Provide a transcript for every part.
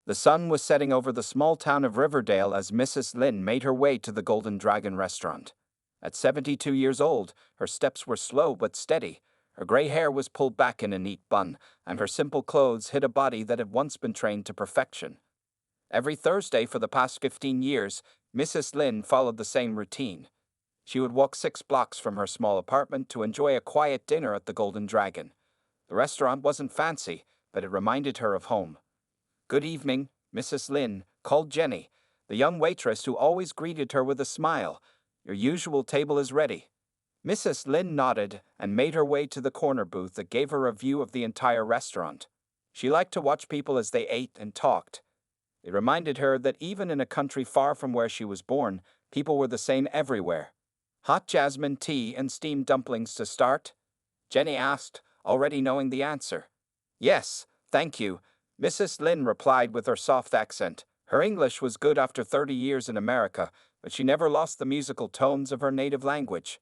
The sun was setting over the small town of Riverdale as Mrs. Lin made her way to the Golden Dragon restaurant. At 72 years old, her steps were slow but steady. Her gray hair was pulled back in a neat bun, and her simple clothes hid a body that had once been trained to perfection. Every Thursday for the past 15 years, Mrs. Lin followed the same routine. She would walk 6 blocks from her small apartment to enjoy a quiet dinner at the Golden Dragon. The restaurant wasn't fancy, but it reminded her of home. "Good evening, Mrs. Lin," called Jenny, the young waitress who always greeted her with a smile. "Your usual table is ready." Mrs. Lin nodded and made her way to the corner booth that gave her a view of the entire restaurant. She liked to watch people as they ate and talked. It reminded her that even in a country far from where she was born, people were the same everywhere. "Hot jasmine tea and steamed dumplings to start?" Jenny asked, already knowing the answer. "Yes, thank you," Mrs. Lin replied with her soft accent. Her English was good after 30 years in America, but she never lost the musical tones of her native language.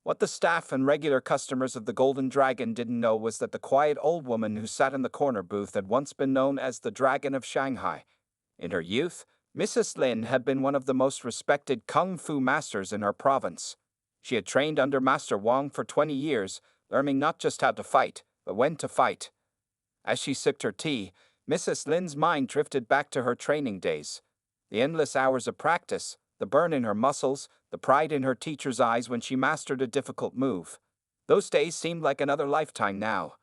What the staff and regular customers of the Golden Dragon didn't know was that the quiet old woman who sat in the corner booth had once been known as the Dragon of Shanghai. In her youth, Mrs. Lin had been one of the most respected Kungfu masters in her province. She had trained under Master Wang for 20 years, learning not just how to fight, but when to fight. As she sipped her tea, Mrs. Lin's mind drifted back to her training days. The endless hours of practice, the burn in her muscles, the pride in her teacher's eyes when she mastered a difficult move. Those days seemed like another lifetime now.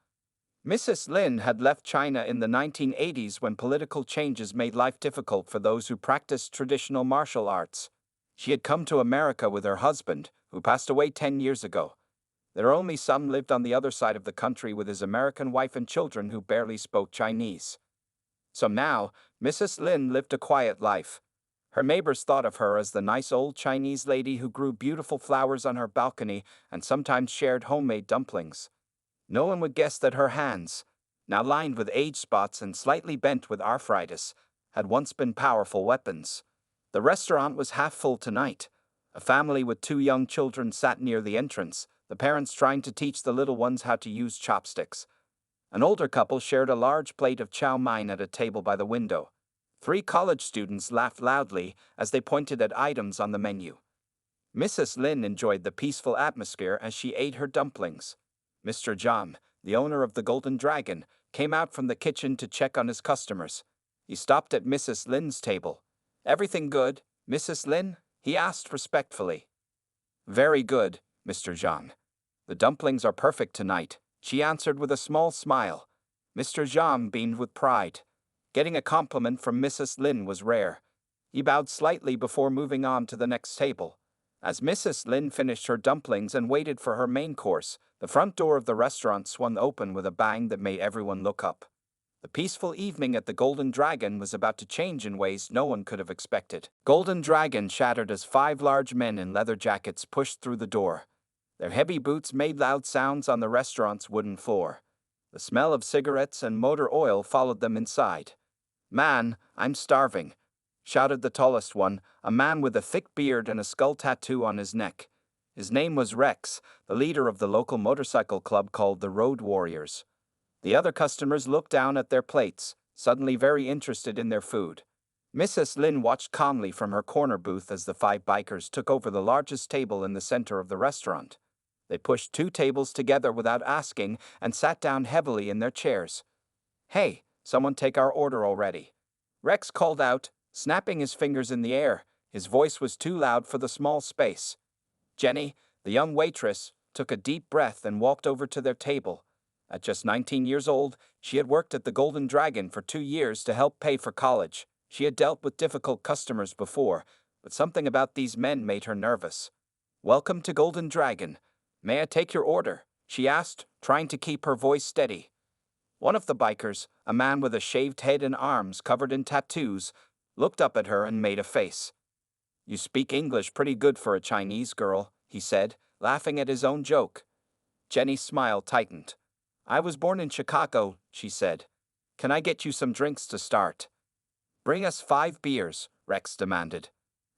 Mrs. Lin had left China in the 1980s when political changes made life difficult for those who practiced traditional martial arts. She had come to America with her husband, who passed away 10 years ago. Their only son lived on the other side of the country with his American wife and children who barely spoke Chinese. So now, Mrs. Lin lived a quiet life. Her neighbors thought of her as the nice old Chinese lady who grew beautiful flowers on her balcony and sometimes shared homemade dumplings. No one would guess that her hands, now lined with age spots and slightly bent with arthritis, had once been powerful weapons. The restaurant was half full tonight. A family with 2 young children sat near the entrance, the parents trying to teach the little ones how to use chopsticks. An older couple shared a large plate of chow mein at a table by the window. 3 college students laughed loudly as they pointed at items on the menu. Mrs. Lin enjoyed the peaceful atmosphere as she ate her dumplings. Mr. John, the owner of the Golden Dragon, came out from the kitchen to check on his customers. He stopped at Mrs. Lin's table. "Everything good, Mrs. Lin?" he asked respectfully. "Very good, Mr. John. The dumplings are perfect tonight," she answered with a small smile. Mr. John beamed with pride. Getting a compliment from Mrs. Lin was rare. He bowed slightly before moving on to the next table. As Mrs. Lin finished her dumplings and waited for her main course, the front door of the restaurant swung open with a bang that made everyone look up. The peaceful evening at the Golden Dragon was about to change in ways no one could have expected. Golden Dragon shattered as 5 large men in leather jackets pushed through the door. Their heavy boots made loud sounds on the restaurant's wooden floor. The smell of cigarettes and motor oil followed them inside. "Man, I'm starving," shouted the tallest one, a man with a thick beard and a skull tattoo on his neck. His name was Rex, the leader of the local motorcycle club called the Road Warriors. The other customers looked down at their plates, suddenly very interested in their food. Mrs. Lin watched calmly from her corner booth as the 5 bikers took over the largest table in the center of the restaurant. They pushed 2 tables together without asking and sat down heavily in their chairs. "Hey, someone take our order already," Rex called out, snapping his fingers in the air. His voice was too loud for the small space. Jenny, the young waitress, took a deep breath and walked over to their table. At just 19 years old, she had worked at the Golden Dragon for 2 years to help pay for college. She had dealt with difficult customers before, but something about these men made her nervous. "Welcome to Golden Dragon. May I take your order?" she asked, trying to keep her voice steady. One of the bikers, a man with a shaved head and arms covered in tattoos, looked up at her and made a face. "You speak English pretty good for a Chinese girl," he said, laughing at his own joke. Jenny's smile tightened. "I was born in Chicago," she said. "Can I get you some drinks to start?" "Bring us 5 beers, Rex demanded.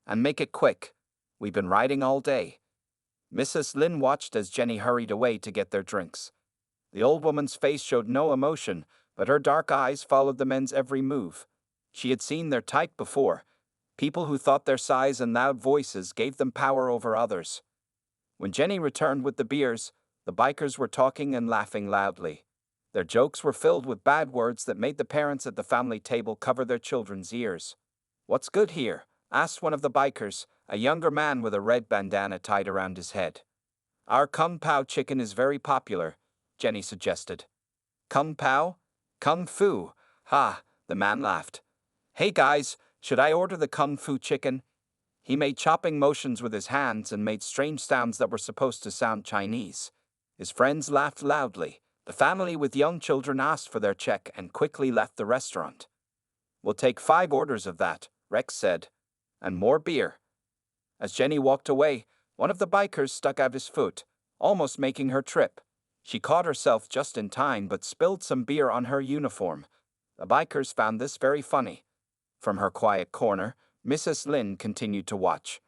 "And make it quick. We've been riding all day." Mrs. Lin watched as Jenny hurried away to get their drinks. The old woman's face showed no emotion, but her dark eyes followed the men's every move. She had seen their type before. People who thought their size and loud voices gave them power over others. When Jenny returned with the beers, the bikers were talking and laughing loudly. Their jokes were filled with bad words that made the parents at the family table cover their children's ears. "What's good here?" asked one of the bikers, a younger man with a red bandana tied around his head. "Our Kung Pao chicken is very popular," Jenny suggested. "Kung Pao? Kung Fu? Ha," the man laughed. "Hey guys, should I order the Kung Fu chicken?" He made chopping motions with his hands and made strange sounds that were supposed to sound Chinese. His friends laughed loudly. The family with young children asked for their check and quickly left the restaurant. "We'll take 5 orders of that," Rex said. "And more beer." As Jenny walked away, one of the bikers stuck out his foot, almost making her trip. She caught herself just in time but spilled some beer on her uniform. The bikers found this very funny. From her quiet corner, Mrs. Lin continued to watch.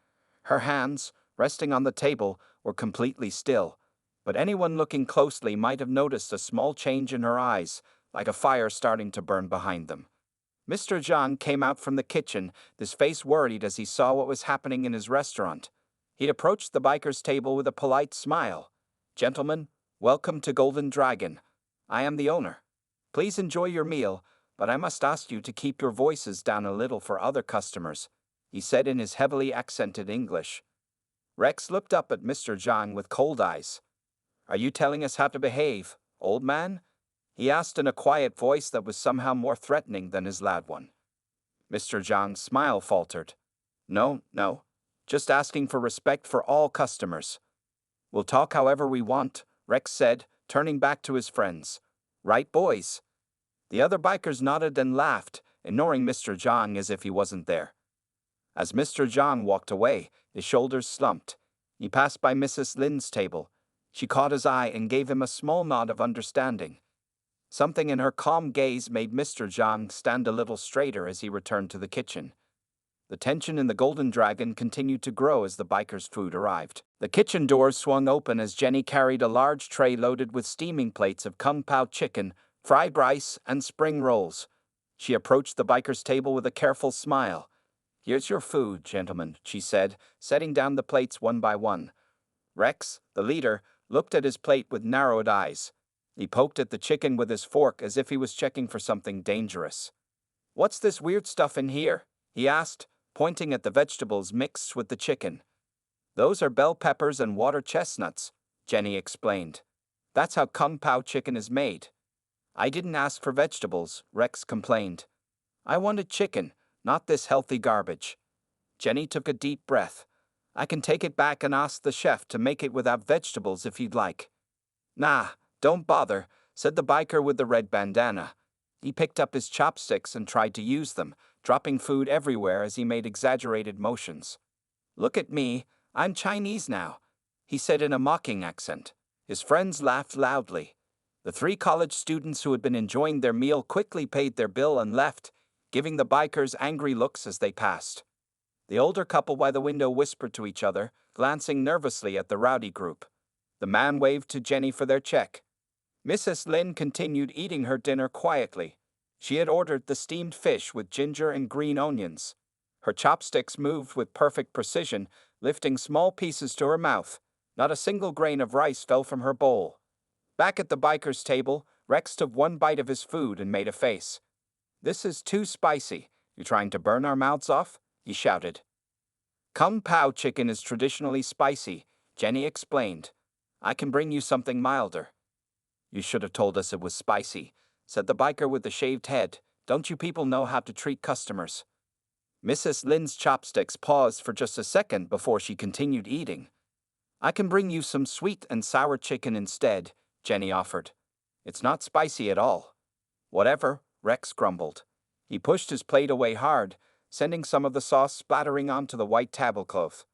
Her hands, resting on the table, were completely still, but anyone looking closely might have noticed a small change in her eyes, like a fire starting to burn behind them. Mr. Zhang came out from the kitchen, his face worried as he saw what was happening in his restaurant. He approached the biker's table with a polite smile. "Gentlemen, welcome to Golden Dragon. I am the owner. Please enjoy your meal, but I must ask you to keep your voices down a little for other customers," he said in his heavily accented English. Rex looked up at Mr. Zhang with cold eyes. "Are you telling us how to behave, old man?" he asked in a quiet voice that was somehow more threatening than his loud one. Mr. Zhang's smile faltered. No, just asking for respect for all customers." "We'll talk however we want," Rex said, turning back to his friends. "Right, boys?" The other bikers nodded and laughed, ignoring Mr. Zhang as if he wasn't there. As Mr. Zhang walked away, his shoulders slumped. He passed by Mrs. Lin's table. She caught his eye and gave him a small nod of understanding. Something in her calm gaze made Mr. Zhang stand a little straighter as he returned to the kitchen. The tension in the Golden Dragon continued to grow as the bikers' food arrived. The kitchen doors swung open as Jenny carried a large tray loaded with steaming plates of Kung Pao chicken, fried rice, and spring rolls. She approached the bikers' table with a careful smile. "Here's your food, gentlemen," she said, setting down the plates one by one. Rex, the leader, looked at his plate with narrowed eyes. He poked at the chicken with his fork as if he was checking for something dangerous. "What's this weird stuff in here?" he asked, pointing at the vegetables mixed with the chicken. "Those are bell peppers and water chestnuts," Jenny explained. "That's how Kung Pao chicken is made." "I didn't ask for vegetables," Rex complained. "I wanted chicken, not this healthy garbage." Jenny took a deep breath. "I can take it back and ask the chef to make it without vegetables if you'd like." "Nah, don't bother," said the biker with the red bandana. He picked up his chopsticks and tried to use them, dropping food everywhere as he made exaggerated motions. "Look at me, I'm Chinese now," he said in a mocking accent. His friends laughed loudly. The 3 college students who had been enjoying their meal quickly paid their bill and left, giving the bikers angry looks as they passed. The older couple by the window whispered to each other, glancing nervously at the rowdy group. The man waved to Jenny for their check. Mrs. Lin continued eating her dinner quietly. She had ordered the steamed fish with ginger and green onions. Her chopsticks moved with perfect precision, lifting small pieces to her mouth. Not a single grain of rice fell from her bowl. Back at the biker's table, Rex took one bite of his food and made a face. "This is too spicy. You trying to burn our mouths off?" he shouted. "Kung Pao chicken is traditionally spicy," Jenny explained. "I can bring you something milder." "You should have told us it was spicy," said the biker with the shaved head. "Don't you people know how to treat customers?" Mrs. Lin's chopsticks paused for just a second before she continued eating. "I can bring you some sweet and sour chicken instead," Jenny offered. "It's not spicy at all." "Whatever," Rex grumbled. He pushed his plate away hard, sending some of the sauce splattering onto the white tablecloth.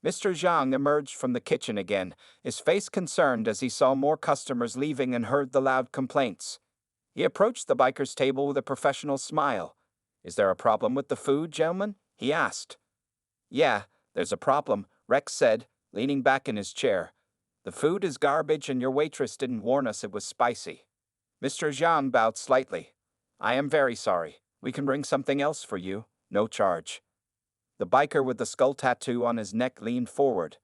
Mr. Zhang emerged from the kitchen again, his face concerned as he saw more customers leaving and heard the loud complaints. He approached the biker's table with a professional smile. "Is there a problem with the food, gentlemen?" he asked. "Yeah, there's a problem," Rex said, leaning back in his chair. "The food is garbage and your waitress didn't warn us it was spicy." Mr. Zhang bowed slightly. "I am very sorry. We can bring something else for you, no charge. The biker with the skull tattoo on his neck leaned forward.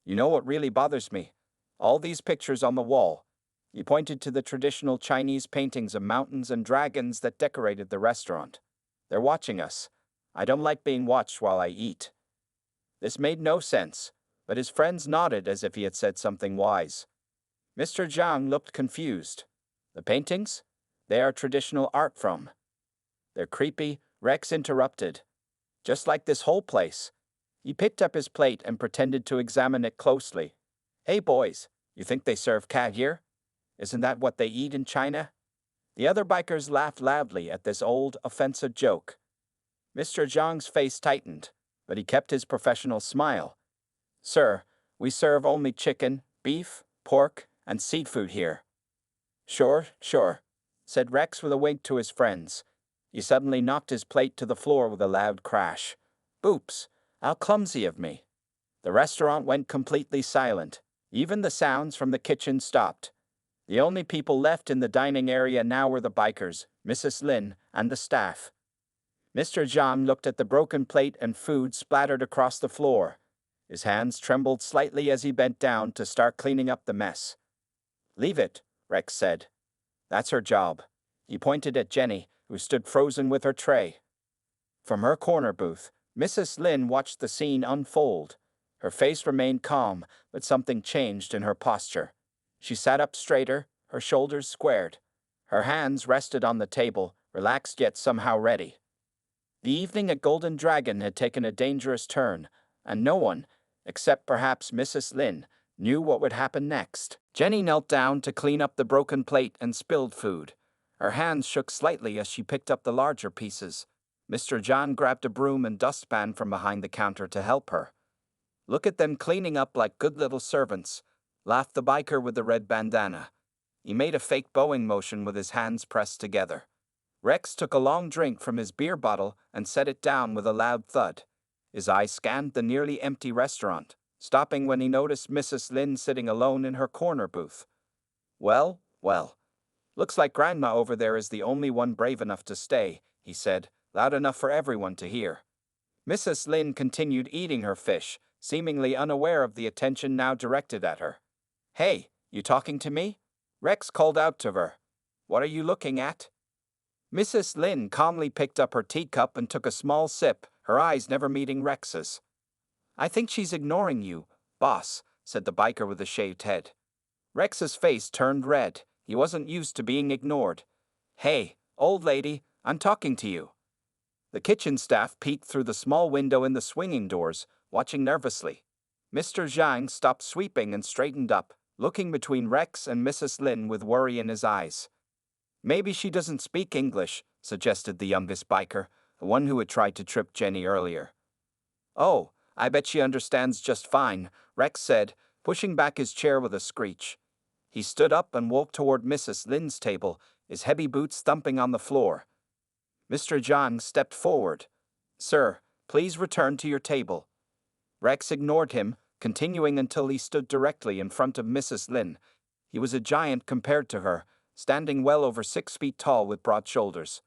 You know what really bothers me? All these pictures on the wall. He pointed to the traditional Chinese paintings of mountains and dragons that decorated the restaurant. They're watching us. I don't like being watched while I eat. This made no sense, but his friends nodded as if he had said something wise. Mr. Zhang looked confused. The paintings? They are traditional art from. They're creepy, Rex interrupted. Just like this whole place. He picked up his plate and pretended to examine it closely. Hey boys, you think they serve cat here? Isn't that what they eat in China? The other bikers laughed loudly at this old, offensive joke. Mr. Zhang's face tightened, but he kept his professional smile. Sir, we serve only chicken, beef, pork, and seafood here. Sure, sure, said Rex with a wink to his friends. He suddenly knocked his plate to the floor with a loud crash. Oops, how clumsy of me. The restaurant went completely silent. Even the sounds from the kitchen stopped. The only people left in the dining area now were the bikers, Mrs. Lin, and the staff. Mr. Zhang looked at the broken plate and food splattered across the floor. His hands trembled slightly as he bent down to start cleaning up the mess. Leave it, Rex said. That's her job. He pointed at Jenny, who stood frozen with her tray. From her corner booth, Mrs. Lin watched the scene unfold. Her face remained calm, but something changed in her posture. She sat up straighter, her shoulders squared. Her hands rested on the table, relaxed yet somehow ready. The evening at Golden Dragon had taken a dangerous turn, and no one, except perhaps Mrs. Lin, knew what would happen next. Jenny knelt down to clean up the broken plate and spilled food. Her hands shook slightly as she picked up the larger pieces. Mr. John grabbed a broom and dustpan from behind the counter to help her. Look at them cleaning up like good little servants, laughed the biker with the red bandana. He made a fake bowing motion with his hands pressed together. Rex took a long drink from his beer bottle and set it down with a loud thud. His eyes scanned the nearly empty restaurant, stopping when he noticed Mrs. Lin sitting alone in her corner booth. Well, well. Looks like Grandma over there is the only one brave enough to stay, he said, loud enough for everyone to hear. Mrs. Lin continued eating her fish, seemingly unaware of the attention now directed at her. Hey, you talking to me? Rex called out to her. What are you looking at? Mrs. Lin calmly picked up her teacup and took a small sip, her eyes never meeting Rex's. I think she's ignoring you, boss, said the biker with the shaved head. Rex's face turned red. He wasn't used to being ignored. Hey, old lady, I'm talking to you. The kitchen staff peeked through the small window in the swinging doors, watching nervously. Mr. Zhang stopped sweeping and straightened up, looking between Rex and Mrs. Lin with worry in his eyes. Maybe she doesn't speak English, suggested the youngest biker, the one who had tried to trip Jenny earlier. Oh, I bet she understands just fine, Rex said, pushing back his chair with a screech. He stood up and walked toward Mrs. Lin's table, his heavy boots thumping on the floor. Mr. Zhang stepped forward. Sir, please return to your table. Rex ignored him, continuing until he stood directly in front of Mrs. Lin. He was a giant compared to her, standing well over 6 feet tall with broad shoulders.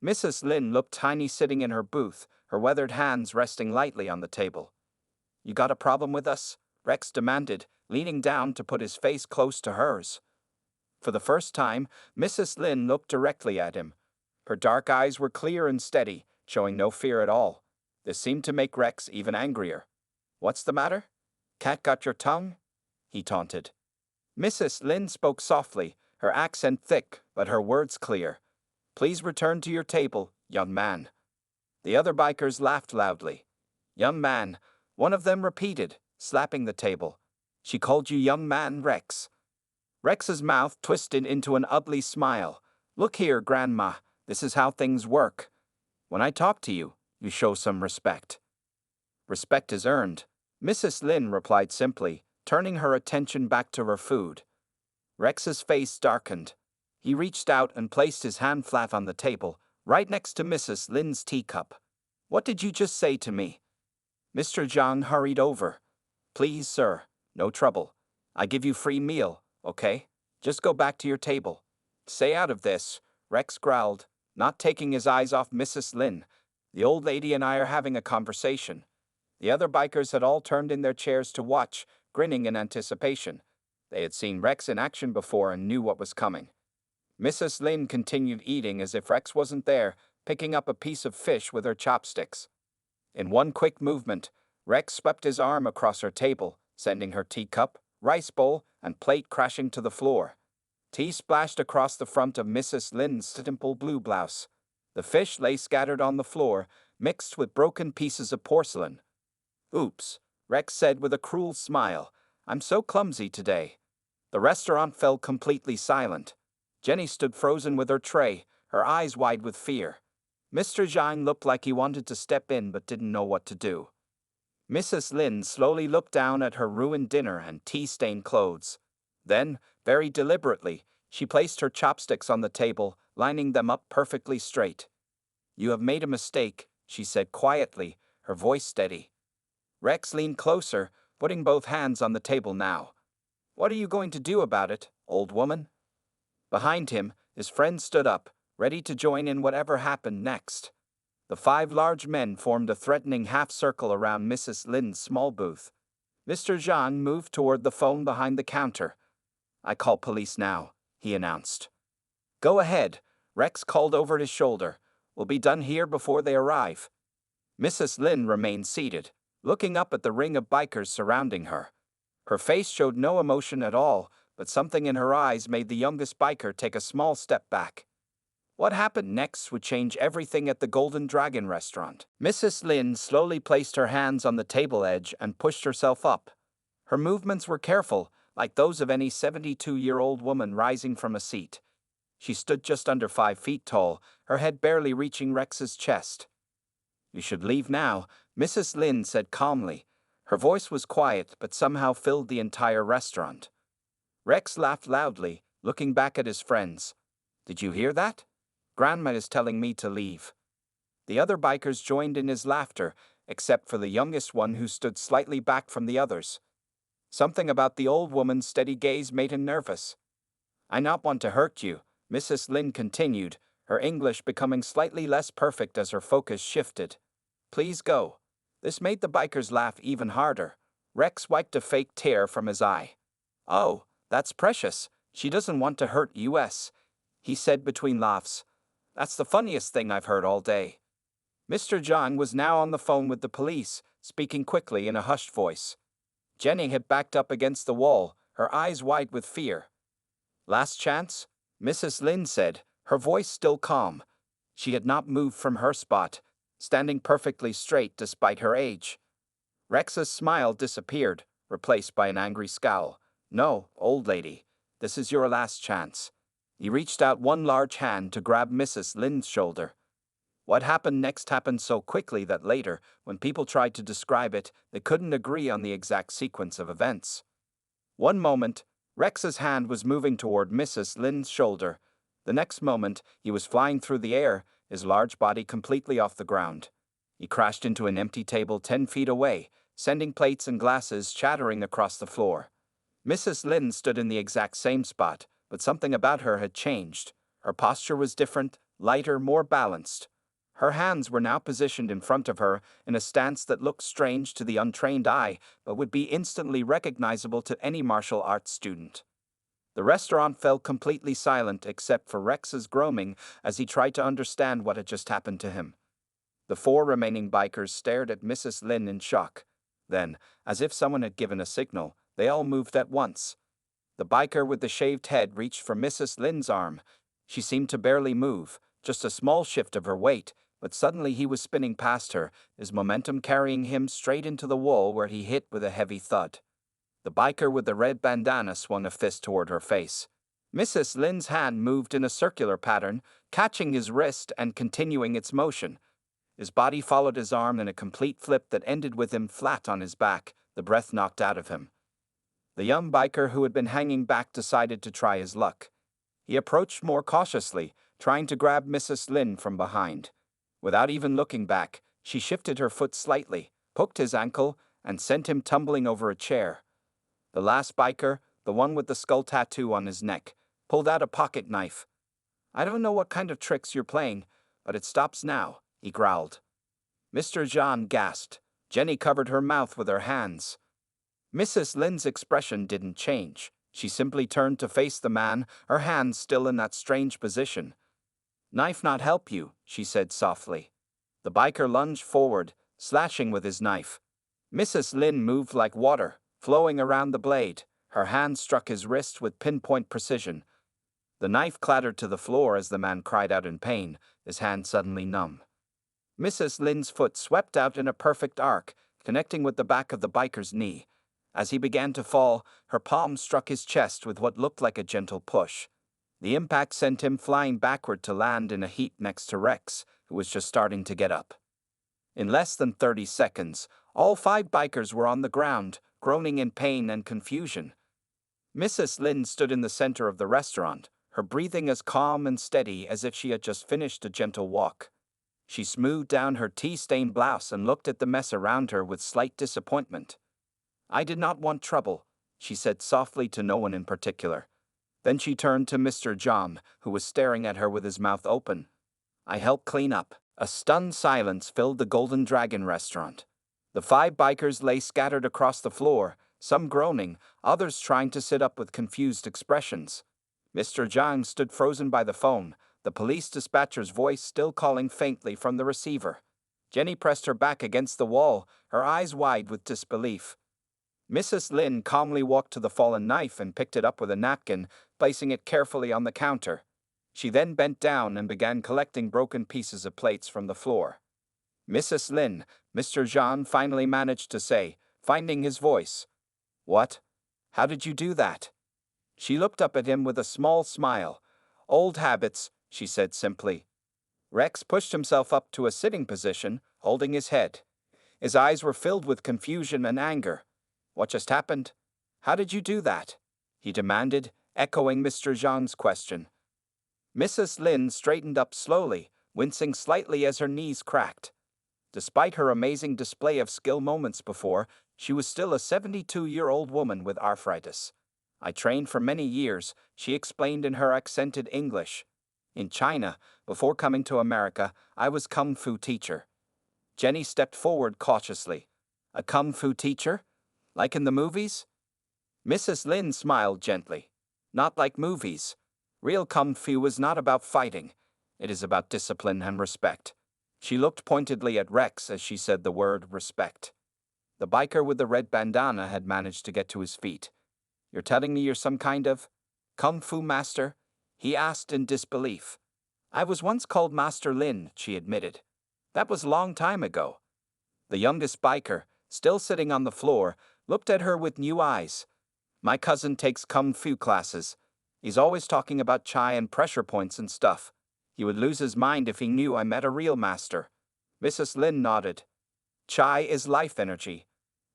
Mrs. Lin looked tiny sitting in her booth, her weathered hands resting lightly on the table. You got a problem with us? Rex demanded, leaning down to put his face close to hers. For the first time, Mrs. Lin looked directly at him. Her dark eyes were clear and steady, showing no fear at all. This seemed to make Rex even angrier. What's the matter? Cat got your tongue? He taunted. Mrs. Lin spoke softly, her accent thick, but her words clear. Please return to your table, young man. The other bikers laughed loudly. Young man, one of them repeated, slapping the table. She called you young man, Rex. Rex's mouth twisted into an ugly smile. Look here, Grandma, this is how things work. When I talk to you, you show some respect. Respect is earned, Mrs. Lin replied simply, turning her attention back to her food. Rex's face darkened. He reached out and placed his hand flat on the table, right next to Mrs. Lin's teacup. What did you just say to me? Mr. Zhang hurried over. Please, sir, no trouble. I give you free meal, okay? Just go back to your table. Stay out of this, Rex growled. not taking his eyes off Mrs. Lin. "The old lady and I are having a conversation." The other bikers had all turned in their chairs to watch, grinning in anticipation. They had seen Rex in action before and knew what was coming. Mrs. Lin continued eating as if Rex wasn't there, picking up a piece of fish with her chopsticks. In one quick movement, Rex swept his arm across her table, sending her teacup, rice bowl, and plate crashing to the floor. Tea splashed across the front of Mrs. Lin's simple blue blouse. The fish lay scattered on the floor, mixed with broken pieces of porcelain. "Oops," Rex said with a cruel smile. "I'm so clumsy today." The restaurant fell completely silent. Jenny stood frozen with her tray, her eyes wide with fear. Mr. Zhang looked like he wanted to step in but didn't know what to do. Mrs. Lin slowly looked down at her ruined dinner and tea-stained clothes. Then, very deliberately, she placed her chopsticks on the table, lining them up perfectly straight. "You have made a mistake," she said quietly, her voice steady. Rex leaned closer, putting both hands on the table now. "What are you going to do about it, old woman?" Behind him, his friend stood up, ready to join in whatever happened next. The 5 large men formed a threatening half-circle around Mrs. Lin's small booth. Mr. Zhang moved toward the phone behind the counter. "I call police now," he announced. "Go ahead," Rex called over his shoulder. "We'll be done here before they arrive." Mrs. Lin remained seated, looking up at the ring of bikers surrounding her. Her face showed no emotion at all, but something in her eyes made the youngest biker take a small step back. What happened next would change everything at the Golden Dragon restaurant. Mrs. Lin slowly placed her hands on the table edge and pushed herself up. Her movements were careful, like those of any 72-year-old woman rising from a seat. She stood just under 5 feet tall, her head barely reaching Rex's chest. "You should leave now," Mrs. Lin said calmly. Her voice was quiet but somehow filled the entire restaurant. Rex laughed loudly, looking back at his friends. "Did you hear that? Grandma is telling me to leave." The other bikers joined in his laughter, except for the youngest one who stood slightly back from the others. Something about the old woman's steady gaze made him nervous. "I not want to hurt you," Mrs. Lin continued, her English becoming slightly less perfect as her focus shifted. "Please go." This made the bikers laugh even harder. Rex wiped a fake tear from his eye. "Oh, that's precious. She doesn't want to hurt us," he said between laughs. "That's the funniest thing I've heard all day." Mr. Zhang was now on the phone with the police, speaking quickly in a hushed voice. Jenny had backed up against the wall, her eyes wide with fear. "Last chance?" Mrs. Lin said, her voice still calm. She had not moved from her spot, standing perfectly straight despite her age. Rex's smile disappeared, replaced by an angry scowl. "No, old lady, this is your last chance." He reached out one large hand to grab Mrs. Lin's shoulder. What happened next happened so quickly that later, when people tried to describe it, they couldn't agree on the exact sequence of events. One moment, Rex's hand was moving toward Mrs. Lin's shoulder. The next moment, he was flying through the air, his large body completely off the ground. He crashed into an empty table 10 feet away, sending plates and glasses shattering across the floor. Mrs. Lin stood in the exact same spot, but something about her had changed. Her posture was different, lighter, more balanced. Her hands were now positioned in front of her in a stance that looked strange to the untrained eye, but would be instantly recognizable to any martial arts student. The restaurant fell completely silent except for Rex's groaning as he tried to understand what had just happened to him. The 4 remaining bikers stared at Mrs. Lin in shock. Then, as if someone had given a signal, they all moved at once. The biker with the shaved head reached for Mrs. Lin's arm. She seemed to barely move, just a small shift of her weight, but suddenly he was spinning past her, his momentum carrying him straight into the wall where he hit with a heavy thud. The biker with the red bandana swung a fist toward her face. Mrs. Lin's hand moved in a circular pattern, catching his wrist and continuing its motion. His body followed his arm in a complete flip that ended with him flat on his back, the breath knocked out of him. The young biker who had been hanging back decided to try his luck. He approached more cautiously, trying to grab Mrs. Lin from behind. Without even looking back, she shifted her foot slightly, poked his ankle, and sent him tumbling over a chair. The last biker, the one with the skull tattoo on his neck, pulled out a pocket knife. I don't know what kind of tricks you're playing, but it stops now, he growled. Mr. John gasped. Jenny covered her mouth with her hands. Mrs. Lin's expression didn't change. She simply turned to face the man, her hands still in that strange position. Knife not help you, she said softly. The biker lunged forward, slashing with his knife. Mrs. Lin moved like water, flowing around the blade. Her hand struck his wrist with pinpoint precision. The knife clattered to the floor as the man cried out in pain, his hand suddenly numb. Mrs. Lin's foot swept out in a perfect arc, connecting with the back of the biker's knee. As he began to fall, her palm struck his chest with what looked like a gentle push. The impact sent him flying backward to land in a heap next to Rex, who was just starting to get up. In less than 30 seconds, all 5 bikers were on the ground, groaning in pain and confusion. Mrs. Lin stood in the center of the restaurant, her breathing as calm and steady as if she had just finished a gentle walk. She smoothed down her tea-stained blouse and looked at the mess around her with slight disappointment. I did not want trouble, she said softly to no one in particular. Then she turned to Mr. John, who was staring at her with his mouth open. I helped clean up. A stunned silence filled the Golden Dragon restaurant. The 5 bikers lay scattered across the floor, some groaning, others trying to sit up with confused expressions. Mr. John stood frozen by the phone, the police dispatcher's voice still calling faintly from the receiver. Jenny pressed her back against the wall, her eyes wide with disbelief. Mrs. Lin calmly walked to the fallen knife and picked it up with a napkin, placing it carefully on the counter. She then bent down and began collecting broken pieces of plates from the floor. Mrs. Lin, Mr. Jean finally managed to say, finding his voice. What? How did you do that? She looked up at him with a small smile. Old habits, she said simply. Rex pushed himself up to a sitting position, holding his head. His eyes were filled with confusion and anger. What just happened? How did you do that? He demanded, echoing Mr. Jean's question. Mrs. Lin straightened up slowly, wincing slightly as her knees cracked. Despite her amazing display of skill moments before, she was still a 72-year-old woman with arthritis. I trained for many years, she explained in her accented English. In China, before coming to America, I was Kung Fu teacher. Jenny stepped forward cautiously. A Kung Fu teacher? Like in the movies? Mrs. Lin smiled gently. Not like movies. Real Kung Fu is not about fighting. It is about discipline and respect. She looked pointedly at Rex as she said the word respect. The biker with the red bandana had managed to get to his feet. You're telling me you're some kind of Kung Fu master? He asked in disbelief. I was once called Master Lin, she admitted. That was a long time ago. The youngest biker, still sitting on the floor, looked at her with new eyes. My cousin takes Kung Fu classes. He's always talking about chai and pressure points and stuff. He would lose his mind if he knew I met a real master. Mrs. Lin nodded. Chai is life energy.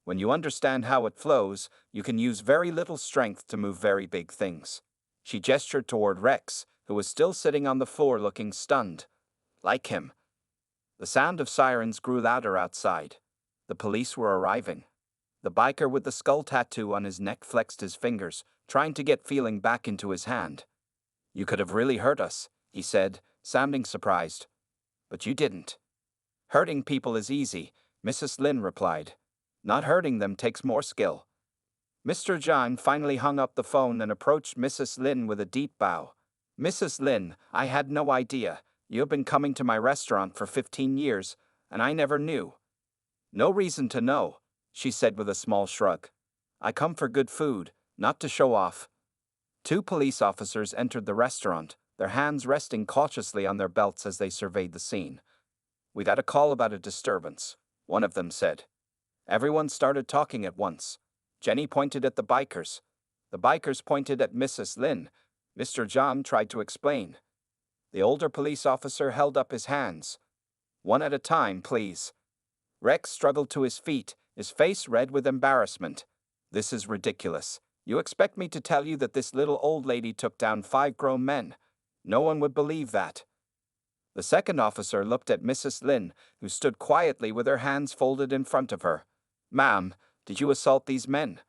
When you understand how it flows, you can use very little strength to move very big things. She gestured toward Rex, who was still sitting on the floor looking stunned. Like him. The sound of sirens grew louder outside. The police were arriving. The biker with the skull tattoo on his neck flexed his fingers, trying to get feeling back into his hand. You could have really hurt us, he said, sounding surprised. But you didn't. Hurting people is easy, Mrs. Lin replied. Not hurting them takes more skill. Mr. John finally hung up the phone and approached Mrs. Lin with a deep bow. Mrs. Lin, I had no idea. You have been coming to my restaurant for 15 years, and I never knew. No reason to know, she said with a small shrug. I come for good food, not to show off. 2 police officers entered the restaurant, their hands resting cautiously on their belts as they surveyed the scene. We got a call about a disturbance, one of them said. Everyone started talking at once. Jenny pointed at the bikers. The bikers pointed at Mrs. Lin. Mr. John tried to explain. The older police officer held up his hands. One at a time, please. Rex struggled to his feet, his face red with embarrassment. This is ridiculous. You expect me to tell you that this little old lady took down 5 grown men? No one would believe that. The second officer looked at Mrs. Lin, who stood quietly with her hands folded in front of her. Ma'am, did you assault these men?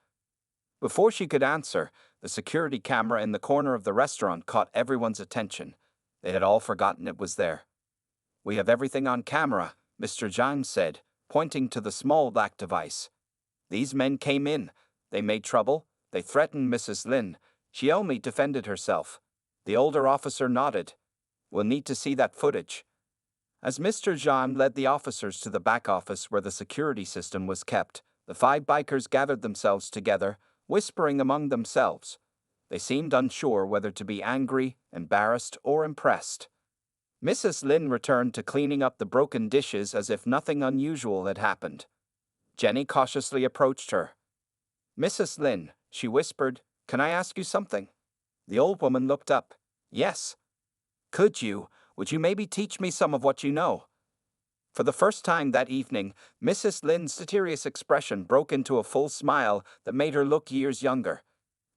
Before she could answer, the security camera in the corner of the restaurant caught everyone's attention. They had all forgotten it was there. "We have everything on camera," Mr. Zhang said, pointing to the small black device. "These men came in. They made trouble. They threatened Mrs. Lin. She only defended herself." The older officer nodded. "We'll need to see that footage." As Mr. Zhang led the officers to the back office where the security system was kept, the 5 bikers gathered themselves together, whispering among themselves. They seemed unsure whether to be angry, embarrassed, or impressed. Mrs. Lin returned to cleaning up the broken dishes as if nothing unusual had happened. Jenny cautiously approached her. "Mrs. Lin," she whispered, "can I ask you something?" The old woman looked up. "Yes." Would you maybe teach me some of what you know?" For the first time that evening, Mrs. Lin's serious expression broke into a full smile that made her look years younger.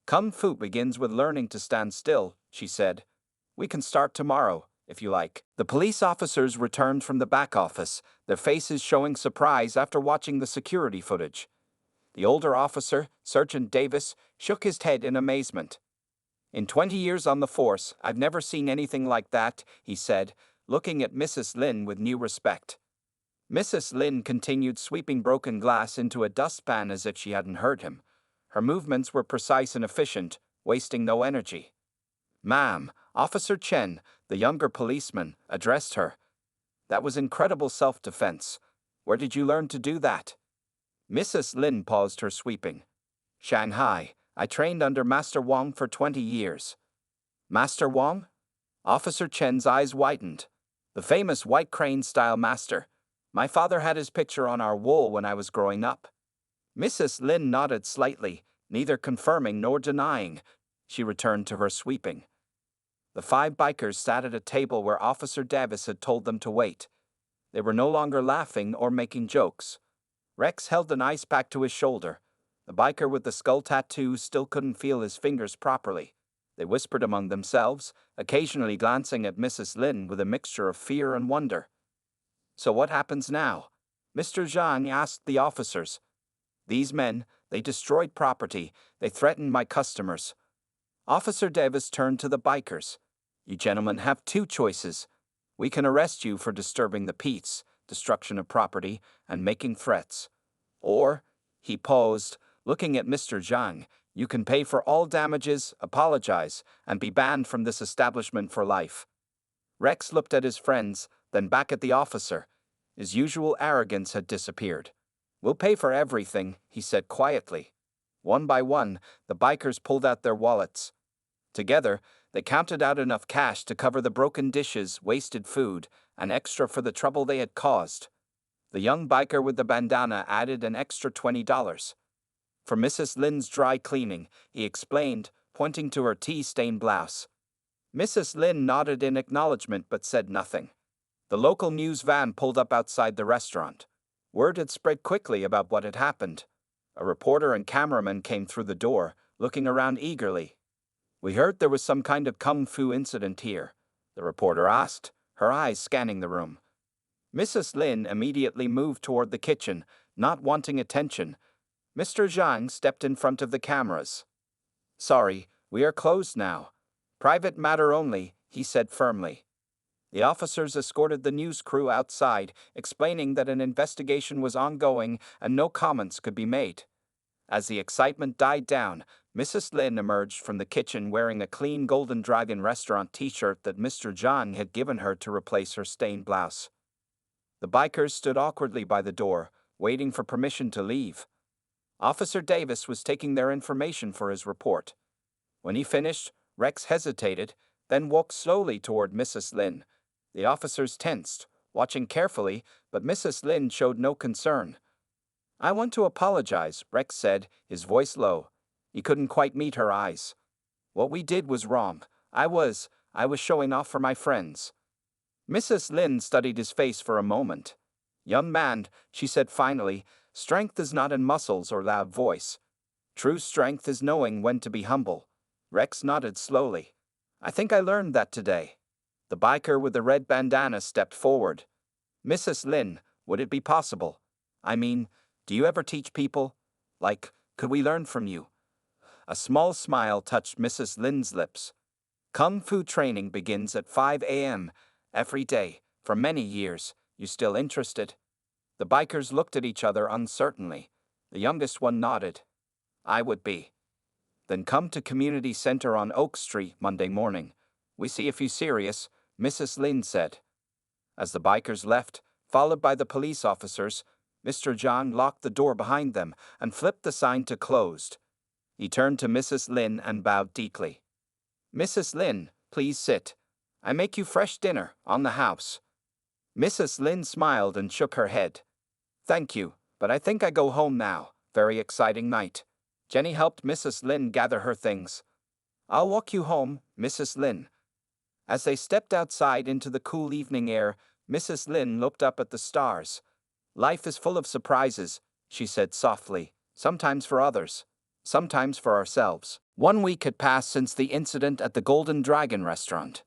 "Kung Fu begins with learning to stand still," she said. "We can start tomorrow, if you like." The police officers returned from the back office, their faces showing surprise after watching the security footage. The older officer, Sergeant Davis, shook his head in amazement. "In 20 years on the force, I've never seen anything like that," he said, looking at Mrs. Lin with new respect. Mrs. Lin continued sweeping broken glass into a dustpan as if she hadn't heard him. Her movements were precise and efficient, wasting no energy. "Ma'am," Officer Chen, the younger policeman, addressed her. "That was incredible self-defense. Where did you learn to do that?" Mrs. Lin paused her sweeping. "Shanghai. I trained under Master Wang for 20 years. "Master Wang?" Officer Chen's eyes widened. "The famous White Crane-style master. My father had his picture on our wall when I was growing up." Mrs. Lin nodded slightly, neither confirming nor denying. She returned to her sweeping. The 5 bikers sat at a table where Officer Davis had told them to wait. They were no longer laughing or making jokes. Rex held an ice pack to his shoulder. The biker with the skull tattoo still couldn't feel his fingers properly. They whispered among themselves, occasionally glancing at Mrs. Lin with a mixture of fear and wonder. "So what happens now?" Mr. Zhang asked the officers. "These men, they destroyed property, they threatened my customers." Officer Davis turned to the bikers. "You gentlemen have 2 choices. We can arrest you for disturbing the peace, destruction of property, and making threats. Or," he paused, looking at Mr. Zhang, "you can pay for all damages, apologize, and be banned from this establishment for life." Rex looked at his friends, then back at the officer. His usual arrogance had disappeared. "We'll pay for everything," he said quietly. One by one, the bikers pulled out their wallets. Together, they counted out enough cash to cover the broken dishes, wasted food, and extra for the trouble they had caused. The young biker with the bandana added an extra $20. "For Mrs. Lin's dry cleaning," he explained, pointing to her tea-stained blouse. Mrs. Lin nodded in acknowledgement but said nothing. The local news van pulled up outside the restaurant. Word had spread quickly about what had happened. A reporter and cameraman came through the door, looking around eagerly. "We heard there was some kind of kung fu incident here," the reporter asked, her eyes scanning the room. Mrs. Lin immediately moved toward the kitchen, not wanting attention. Mr. Zhang stepped in front of the cameras. "Sorry, we are closed now. Private matter only," he said firmly. The officers escorted the news crew outside, explaining that an investigation was ongoing and no comments could be made. As the excitement died down, Mrs. Lin emerged from the kitchen wearing a clean Golden Dragon restaurant t-shirt that Mr. Zhang had given her to replace her stained blouse. The bikers stood awkwardly by the door, waiting for permission to leave. Officer Davis was taking their information for his report. When he finished, Rex hesitated, then walked slowly toward Mrs. Lin. The officers tensed, watching carefully, but Mrs. Lin showed no concern. "I want to apologize," Rex said, his voice low. He couldn't quite meet her eyes. "What we did was wrong. I was showing off for my friends." Mrs. Lin studied his face for a moment. "Young man," she said finally, "strength is not in muscles or loud voice. True strength is knowing when to be humble." Rex nodded slowly. "I think I learned that today." The biker with the red bandana stepped forward. "Mrs. Lin, would it be possible? I mean, do you ever teach people? Like, could we learn from you?" A small smile touched Mrs. Lin's lips. Kung Fu training begins at 5 a.m. every day. For many years. You still interested?" The bikers looked at each other uncertainly. The youngest one nodded. "I would be." "Then come to Community Center on Oak Street Monday morning. We see if you're serious," Mrs. Lin said. As the bikers left, followed by the police officers, Mr. Zhang locked the door behind them and flipped the sign to closed. He turned to Mrs. Lin and bowed deeply. "Mrs. Lin, please sit. I make you fresh dinner on the house." Mrs. Lin smiled and shook her head. "Thank you, but I think I go home now. Very exciting night." Jenny helped Mrs. Lin gather her things. "I'll walk you home, Mrs. Lin." As they stepped outside into the cool evening air, Mrs. Lin looked up at the stars. "Life is full of surprises," she said softly, "sometimes for others, sometimes for ourselves." 1 week had passed since the incident at the Golden Dragon restaurant.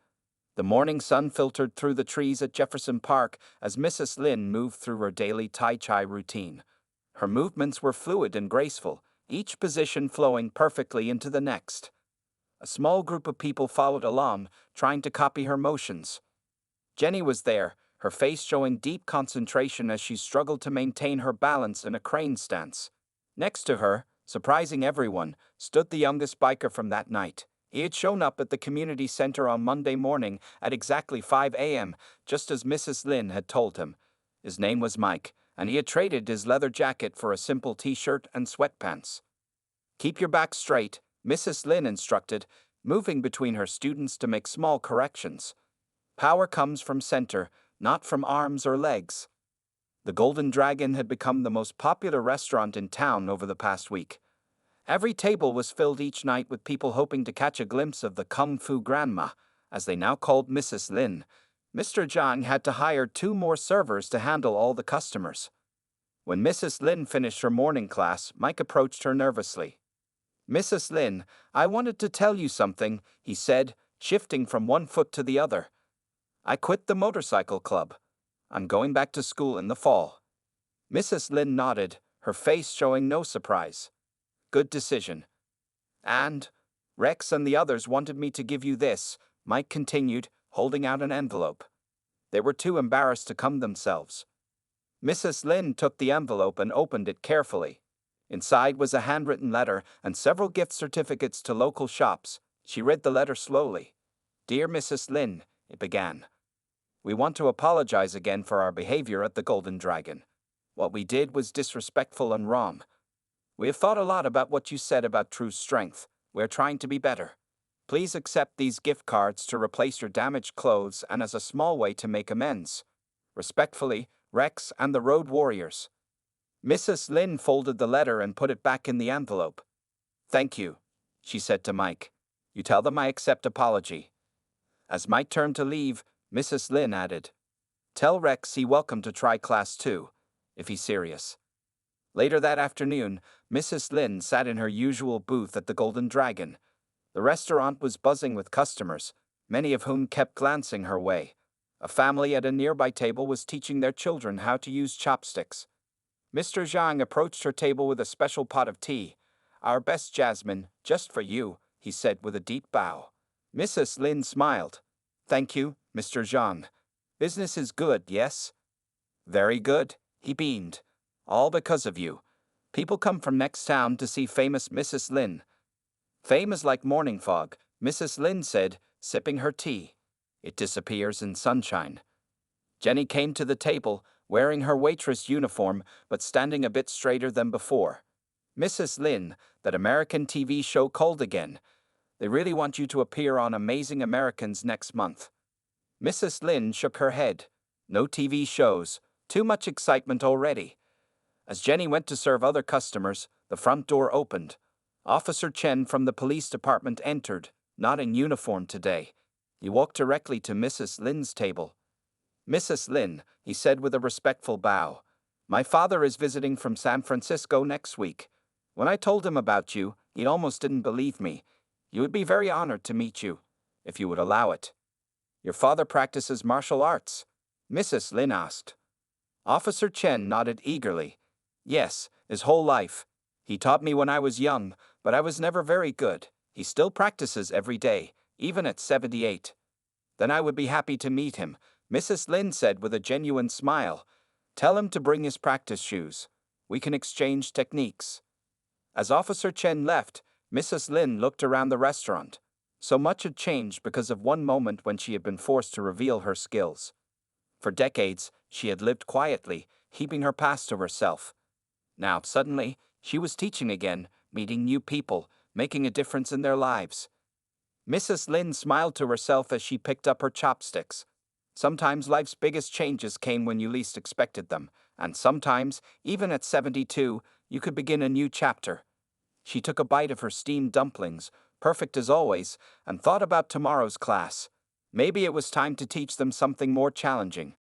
The morning sun filtered through the trees at Jefferson Park as Mrs. Lin moved through her daily Tai Chi routine. Her movements were fluid and graceful, each position flowing perfectly into the next. A small group of people followed along, trying to copy her motions. Jenny was there, her face showing deep concentration as she struggled to maintain her balance in a crane stance. Next to her, surprising everyone, stood the youngest biker from that night. He had shown up at the community center on Monday morning at exactly 5 a.m., just as Mrs. Lin had told him. His name was Mike, and he had traded his leather jacket for a simple t-shirt and sweatpants. "Keep your back straight," Mrs. Lin instructed, moving between her students to make small corrections. "Power comes from center, not from arms or legs." The Golden Dragon had become the most popular restaurant in town over the past week. Every table was filled each night with people hoping to catch a glimpse of the Kung Fu grandma, as they now called Mrs. Lin. Mr. Zhang had to hire 2 more servers to handle all the customers. When Mrs. Lin finished her morning class, Mike approached her nervously. "Mrs. Lin, I wanted to tell you something," he said, shifting from one foot to the other. "I quit the motorcycle club. I'm going back to school in the fall." Mrs. Lin nodded, her face showing no surprise. "Good decision." "And Rex and the others wanted me to give you this," Mike continued, holding out an envelope. They were too embarrassed to come themselves. Mrs. Lin took the envelope and opened it carefully. Inside was a handwritten letter and several gift certificates to local shops. She read the letter slowly. "Dear Mrs. Lin," it began. "We want to apologize again for our behavior at the Golden Dragon. What we did was disrespectful and wrong. We have thought a lot about what you said about true strength. We're trying to be better. Please accept these gift cards to replace your damaged clothes and as a small way to make amends. Respectfully, Rex and the Road Warriors." Mrs. Lin folded the letter and put it back in the envelope. "Thank you," she said to Mike. "You tell them I accept apology." As Mike turned to leave, Mrs. Lin added, "Tell Rex he's welcome to try class 2, if he's serious." Later that afternoon, Mrs. Lin sat in her usual booth at the Golden Dragon. The restaurant was buzzing with customers, many of whom kept glancing her way. A family at a nearby table was teaching their children how to use chopsticks. Mr. Zhang approached her table with a special pot of tea. "Our best jasmine, just for you," he said with a deep bow. Mrs. Lin smiled. "Thank you, Mr. Zhang. Business is good, yes?" "Very good," he beamed. "All because of you. People come from next town to see famous Mrs. Lin." "Fame is like morning fog," Mrs. Lin said, sipping her tea. "It disappears in sunshine." Jenny came to the table, wearing her waitress uniform but standing a bit straighter than before. "Mrs. Lin, that American TV show called again. They really want you to appear on Amazing Americans next month." Mrs. Lin shook her head. "No TV shows. Too much excitement already." As Jenny went to serve other customers, the front door opened. Officer Chen from the police department entered, not in uniform today. He walked directly to Mrs. Lin's table. "Mrs. Lin," he said with a respectful bow, "my father is visiting from San Francisco next week. When I told him about you, he almost didn't believe me. He would be very honored to meet you, if you would allow it." "Your father practices martial arts?" Mrs. Lin asked. Officer Chen nodded eagerly. "Yes, his whole life. He taught me when I was young, but I was never very good. He still practices every day, even at 78. Then I would be happy to meet him, Mrs. Lin said with a genuine smile. Tell him to bring his practice shoes. We can exchange techniques. As Officer Chen left, Mrs. Lin looked around the restaurant. So much had changed because of one moment when she had been forced to reveal her skills. For decades, she had lived quietly, keeping her past to herself. Now, suddenly, she was teaching again, meeting new people, making a difference in their lives. Mrs. Lin smiled to herself as she picked up her chopsticks. Sometimes life's biggest changes came when you least expected them, and sometimes, even at 72, you could begin a new chapter. She took a bite of her steamed dumplings, perfect as always, and thought about tomorrow's class. Maybe it was time to teach them something more challenging.